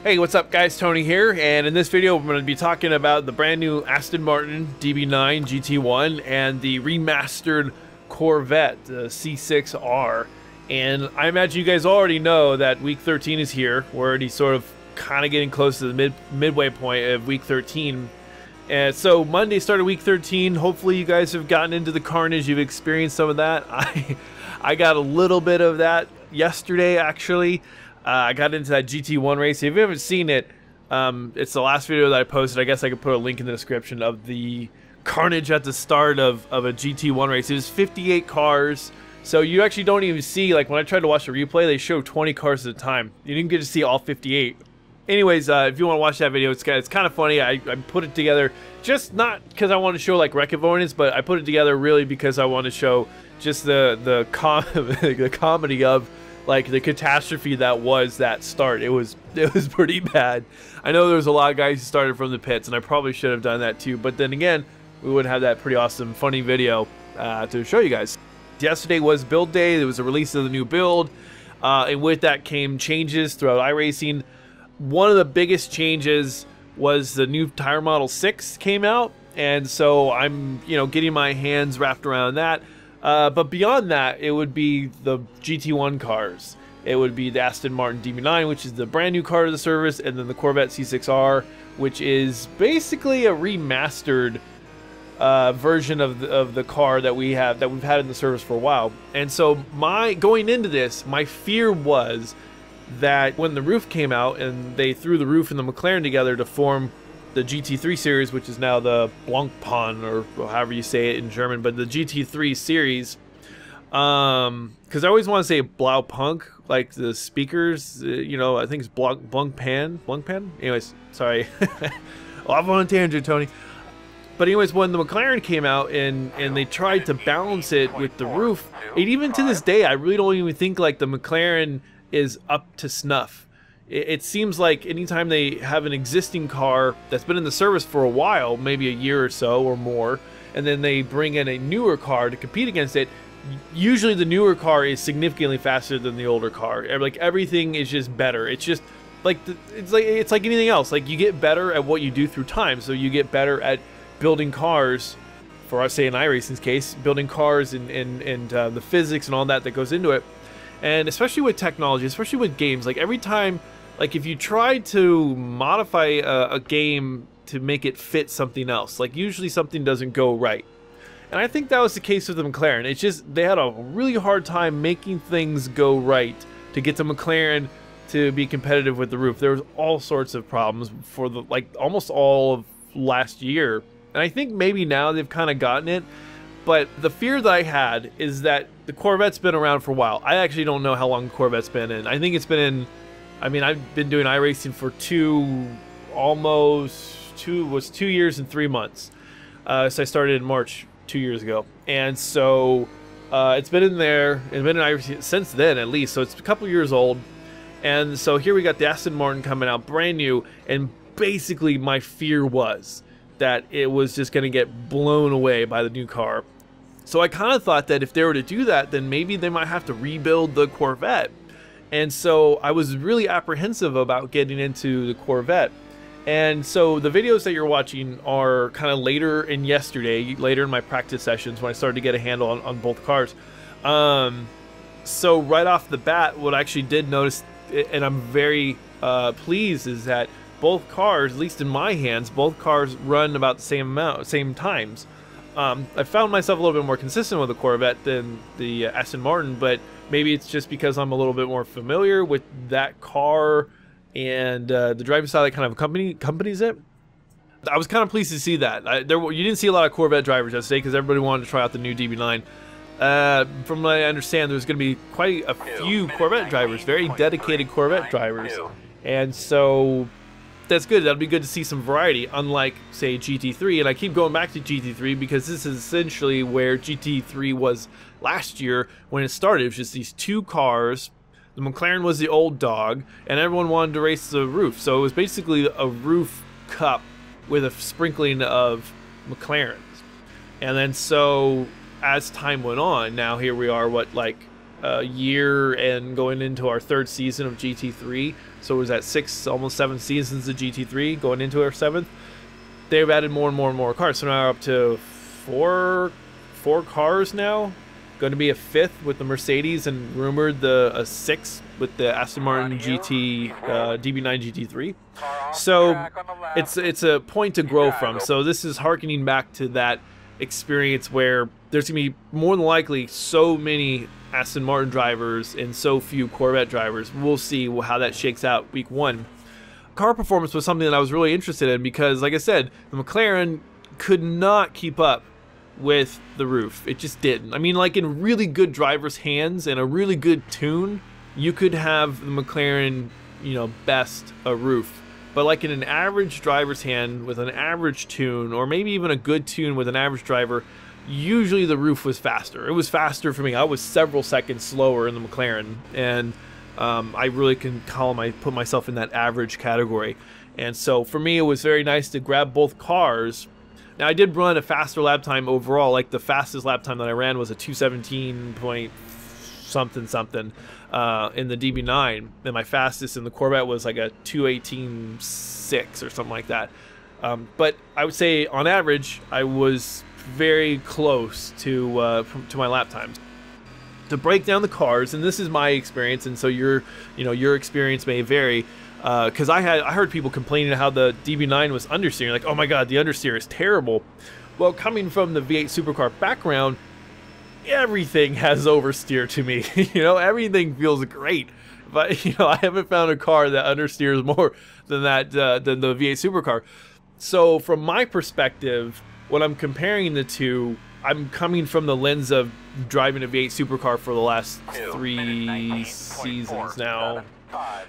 Hey, what's up guys, Tony here, and in this video we're going to be talking about the brand new Aston Martin DB9 GT1 and the remastered Corvette, the C6R. And I imagine you guys already know that week 13 is here. We're already sort of kind of getting close to the midway point of week 13. And so Monday started week 13. Hopefully you guys have gotten into the carnage, you've experienced some of that. I got a little bit of that yesterday actually. I got into that GT1 race. If you haven't seen it, it's the last video that I posted. I guess I could put a link in the description of the carnage at the start of a GT1 race. It was 58 cars, so you actually don't even see, like when I tried to watch the replay, they show 20 cars at a time. You didn't get to see all 58. Anyways, if you want to watch that video, it's kind of funny. I put it together just not because I want to show like wreck avoidance, but I put it together really because I want to show just the comedy of like the catastrophe that was that start. It was pretty bad. I know there was a lot of guys who started from the pits, and I probably should have done that too, but then again, we would have that pretty awesome funny video to show you guys. Yesterday was build day. There was a release of the new build, and with that came changes throughout iRacing. One of the biggest changes was the new tire model 6 came out, and so I'm getting my hands wrapped around that. But beyond that, it would be the GT1 cars. It would be the Aston Martin DB9, which is the brand new car to the service, and then the Corvette C6R, which is basically a remastered version of the car that we've had in the service for a while. And so going into this, my fear was that when the roof came out and they threw the roof and the McLaren together to form the GT3 series, which is now the Blancpain, or however you say it in German, but the GT3 series, because I always want to say Blaupunk, like the speakers, I think it's Blancpain. Anyways, sorry, off on a tangent, Tony. But anyways, when the McLaren came out and they tried to balance it with the roof, and even to this day, I really don't even think like the McLaren is up to snuff. It seems like anytime they have an existing car that's been in the service for a while, maybe a year or so or more, and then they bring in a newer car to compete against it, usually the newer car is significantly faster than the older car. Like everything is just better. It's just like it's like anything else. Like you get better at what you do through time. So you get better at building cars, for us say in iRacing's case, building cars and the physics and all that goes into it. And especially with technology, especially with games, like every time, like if you try to modify a game to make it fit something else, like usually something doesn't go right. And I think that was the case with the McLaren. It's just they had a really hard time making things go right to get the McLaren to be competitive with the roof. There was all sorts of problems for almost all of last year. And I think maybe now they've kind of gotten it. But the fear that I had is that the Corvette's been around for a while. I actually don't know how long the Corvette's been in. I think it's been in, I've been doing iRacing for 2 years and 3 months. So I started in March 2 years ago. And so it's been in there, and been in iRacing since then at least. So it's a couple years old. And so here we got the Aston Martin coming out brand new. And basically my fear was that it was just going to get blown away by the new car. So I kind of thought that if they were to do that, then maybe they might have to rebuild the Corvette. And so I was really apprehensive about getting into the Corvette. And so the videos that you're watching are kind of later in my practice sessions when I started to get a handle on both cars. So right off the bat, what I actually did notice, and I'm very pleased, is that both cars, at least in my hands, both cars run about the same times. I found myself a little bit more consistent with the Corvette than the Aston Martin, but maybe it's just because I'm a little bit more familiar with that car and the driving style that kind of accompanies it. I was kind of pleased to see that. You didn't see a lot of Corvette drivers yesterday because everybody wanted to try out the new DB9. From what I understand, there's going to be quite a few Corvette drivers, very dedicated Corvette drivers, and so that's good. That'll be good to see some variety, unlike say GT3. And I keep going back to GT3 because this is essentially where GT3 was last year when it started. It was just these two cars. The McLaren was the old dog, and everyone wanted to race the roof. So it was basically a roof cup with a sprinkling of McLarens. And then so as time went on, now here we are, what, like a year and going into our third season of GT3. So it was at 6, almost 7 seasons of GT3, going into our 7th. They've added more and more and more cars. So now we're up to four cars now. Going to be a 5th with the Mercedes, and rumored a 6th with the Aston Martin DB9 GT3. So it's a point to grow from. So this is harkening back to that experience where there's going to be more than likely so many Aston Martin drivers and so few Corvette drivers. We'll see how that shakes out week 1. Car performance was something that I was really interested in because, like I said, the McLaren could not keep up with the roof. It just didn't. I mean, like in really good drivers' hands and a really good tune, you could have the McLaren, you know, best a roof. But like in an average driver's hand with an average tune, or maybe even a good tune with an average driver, usually the roof was faster. It was faster for me. I was several seconds slower in the McLaren, and I really can put myself in that average category. And so for me, it was very nice to grab both cars. Now I did run a faster lap time overall. Like the fastest lap time that I ran was a 217 point something in the DB9, and my fastest in the Corvette was like a 218.6 or something like that. But I would say on average I was very close to my lap times. To break down the cars, and this is my experience, and so your experience may vary, because I heard people complaining how the DB9 was understeering, like, oh my god, the understeer is terrible. Well, coming from the V8 supercar background, everything has oversteer to me. You know, everything feels great, but you know, I haven't found a car that understeers more than that than the V8 supercar. So from my perspective, when I'm comparing the two, I'm coming from the lens of driving a V8 supercar for the last 3 seasons now.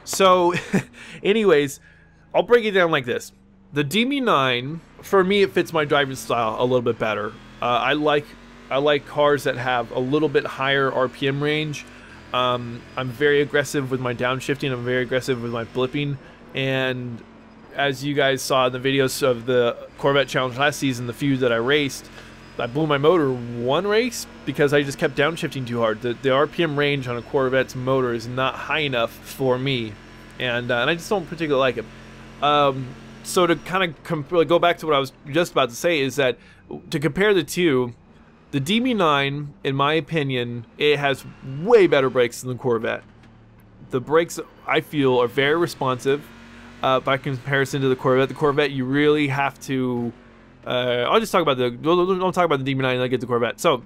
So anyways, I'll break it down like this. The DB9, for me, it fits my driving style a little bit better. I like cars that have a little bit higher RPM range. I'm very aggressive with my downshifting. I'm very aggressive with my blipping. And as you guys saw in the videos of the Corvette Challenge last season, the few that I raced, I blew my motor one race because I just kept downshifting too hard. The RPM range on a Corvette's motor is not high enough for me, and I just don't particularly like it. So to kind of go back to what I was just about to say is that to compare the two, the DB9, in my opinion, it has way better brakes than the Corvette. The brakes, I feel, are very responsive by comparison to the Corvette. The Corvette, you really have to... I'll just talk about don't talk about the DB9 and I get the Corvette. So,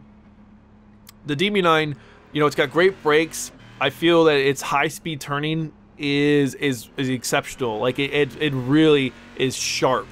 the DB9, you know, it's got great brakes. I feel that its high-speed turning is exceptional. Like, it really is sharp.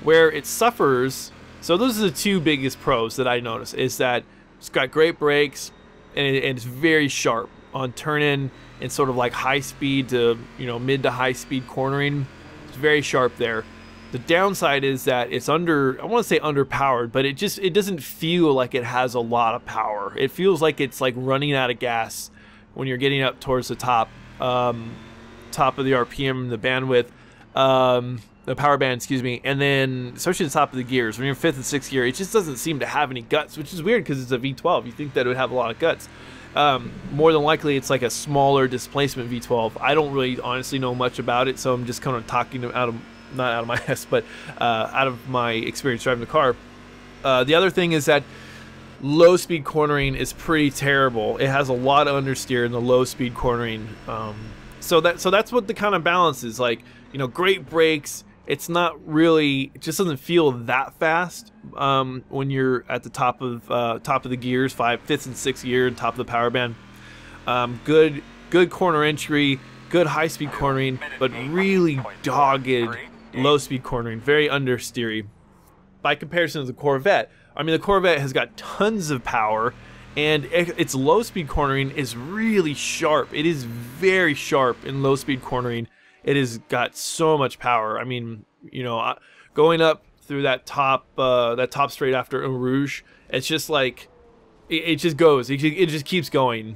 Where it suffers... So those are the two biggest pros that I notice, is that it's got great brakes and it's very sharp on turn-in and sort of like high-speed to, you know, mid to high-speed cornering. It's very sharp there. The downside is that it's I want to say underpowered, but it doesn't feel like it has a lot of power. It feels like it's like running out of gas when you're getting up towards the top of the RPM, the bandwidth, the power band, excuse me, and then especially the top of the gears. When you're in 5th and 6th gear, it just doesn't seem to have any guts, which is weird because it's a V12. You think that it would have a lot of guts. More than likely, it's like a smaller displacement V12. I don't really honestly know much about it, so I'm just kind of talking not out of my ass, but out of my experience driving the car. The other thing is that low-speed cornering is pretty terrible. It has a lot of understeer in the low-speed cornering. So that's what the kind of balance is. Like, you know, great brakes. It's not really, it just doesn't feel that fast when you're at the top of the gears, 5th and 6th gear, and top of the power band. Good corner entry, good high-speed cornering, but really dogged low-speed cornering, very understeery. By comparison to the Corvette, I mean, the Corvette has got tons of power, and its low-speed cornering is really sharp. It is very sharp in low-speed cornering. It has got so much power. I mean, you know, going up through that top straight after Eau Rouge, it's just like, it just goes. It just keeps going.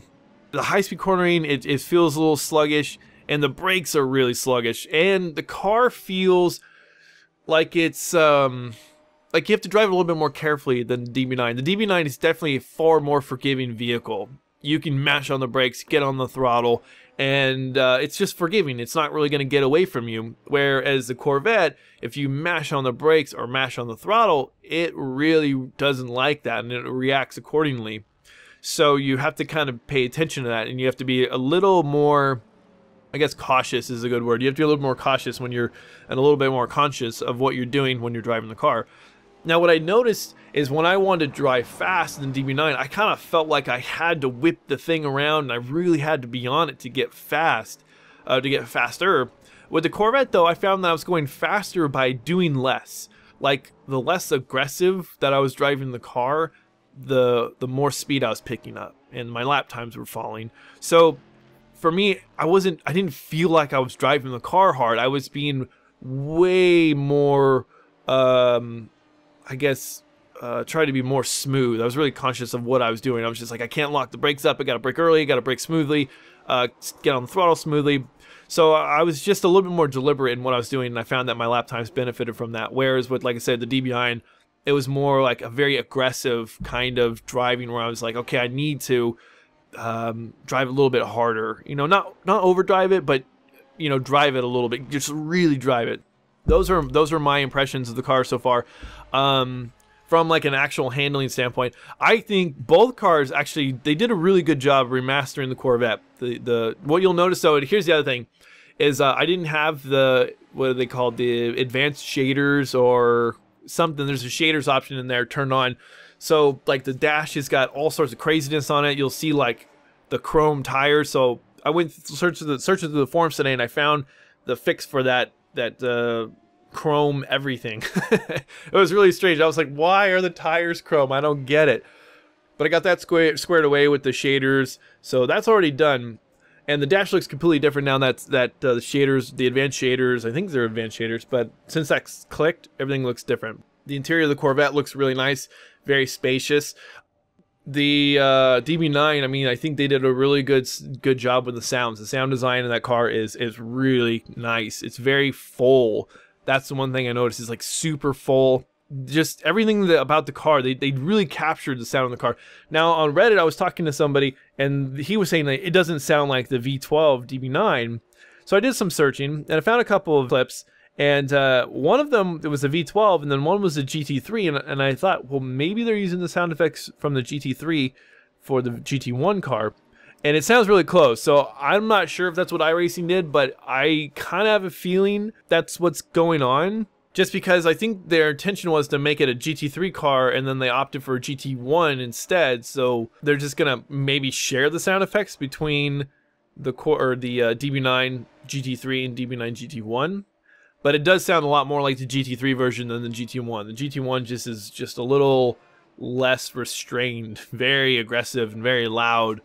The high-speed cornering, it feels a little sluggish, and the brakes are really sluggish, and the car feels like it's like you have to drive it a little bit more carefully than the DB9. The DB9 is definitely a far more forgiving vehicle. you can mash on the brakes, get on the throttle, and it's just forgiving. It's not really going to get away from you. Whereas the Corvette, if you mash on the brakes or mash on the throttle, it really doesn't like that, and it reacts accordingly. So you have to kind of pay attention to that, and you have to be a little more, I guess cautious is a good word. You have to be a little more cautious when you're, and a little bit more conscious of what you're doing when you're driving the car. Now, what I noticed is when I wanted to drive fast in DB9, I kind of felt like I had to whip the thing around, and I really had to be on it to get fast, to get faster. With the Corvette, though, I found that I was going faster by doing less. Like, the less aggressive that I was driving the car, the more speed I was picking up, and my lap times were falling. So, for me, I didn't feel like I was driving the car hard. I was being way more, I guess, try to be more smooth. I was really conscious of what I was doing. I was just like, I can't lock the brakes up. I got to brake early. I got to brake smoothly. Get on the throttle smoothly. So I was just a little bit more deliberate in what I was doing, and I found that my lap times benefited from that. Whereas with, like I said, the DB9, it was more like a very aggressive kind of driving where I was like, okay, I need to drive a little bit harder. You know, not overdrive it, but, you know, drive it a little bit. Just really drive it. Those are my impressions of the car so far. From like an actual handling standpoint, I think both cars actually, they did a really good job remastering the Corvette. What you'll notice though, here's the other thing, is I didn't have the, what are they called, the advanced shaders or something. There's a shaders option in there turned on. So like the dash has got all sorts of craziness on it. You'll see like the chrome tires. So I went searching through the forums today, and I found the fix for that chrome everything. It was really strange. I was like, why are the tires chrome? I don't get it. But I got that squared away with the shaders, so that's already done. And the dash looks completely different now. The shaders, the advanced shaders, I think they're advanced shaders, but since that's clicked, everything looks different. The interior of the Corvette looks really nice, very spacious. The DB9, I mean, I think they did a really good job with the sounds. The sound design in that car is really nice. It's very full. That's the one thing I noticed, is like super full. Just everything about the car, they really captured the sound of the car. Now on Reddit, I was talking to somebody, and he was saying that it doesn't sound like the V12 DB9. So I did some searching, and I found a couple of clips. And one of them, it was a V12, and then one was a GT3, and I thought, well, maybe they're using the sound effects from the GT3 for the GT1 car. And it sounds really close, so I'm not sure if that's what iRacing did, but I kind of have a feeling that's what's going on. Just because I think their intention was to make it a GT3 car, and then they opted for a GT1 instead, so they're just going to maybe share the sound effects between the DB9 GT3 and DB9 GT1. But it does sound a lot more like the GT3 version than the GT1. The GT1 is just a little less restrained, very aggressive and very loud,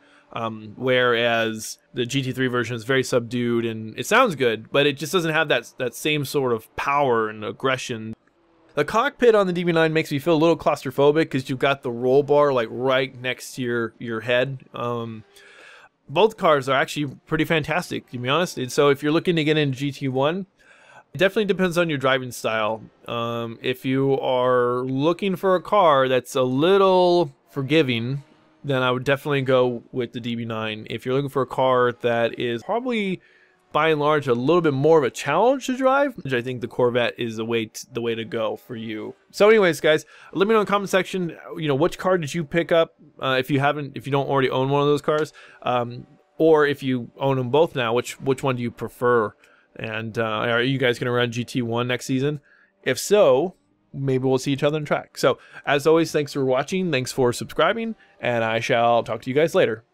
whereas the GT3 version is very subdued, and it sounds good, but it just doesn't have that same sort of power and aggression. The cockpit on the DB9 makes me feel a little claustrophobic because you've got the roll bar like right next to your head. Both cars are actually pretty fantastic, to be honest. And so if you're looking to get into GT1, it definitely depends on your driving style. If you are looking for a car that's a little forgiving, then I would definitely go with the DB9. If you're looking for a car that is probably, by and large, a little bit more of a challenge to drive, I think the Corvette is the way to go for you. So anyways, guys, let me know in the comment section, you know, which car did you pick up, if you don't already own one of those cars, or if you own them both now, which one do you prefer? And are you guys going to run GT1 next season? If so, maybe we'll see each other on track. So, as always, thanks for watching. Thanks for subscribing. And I shall talk to you guys later.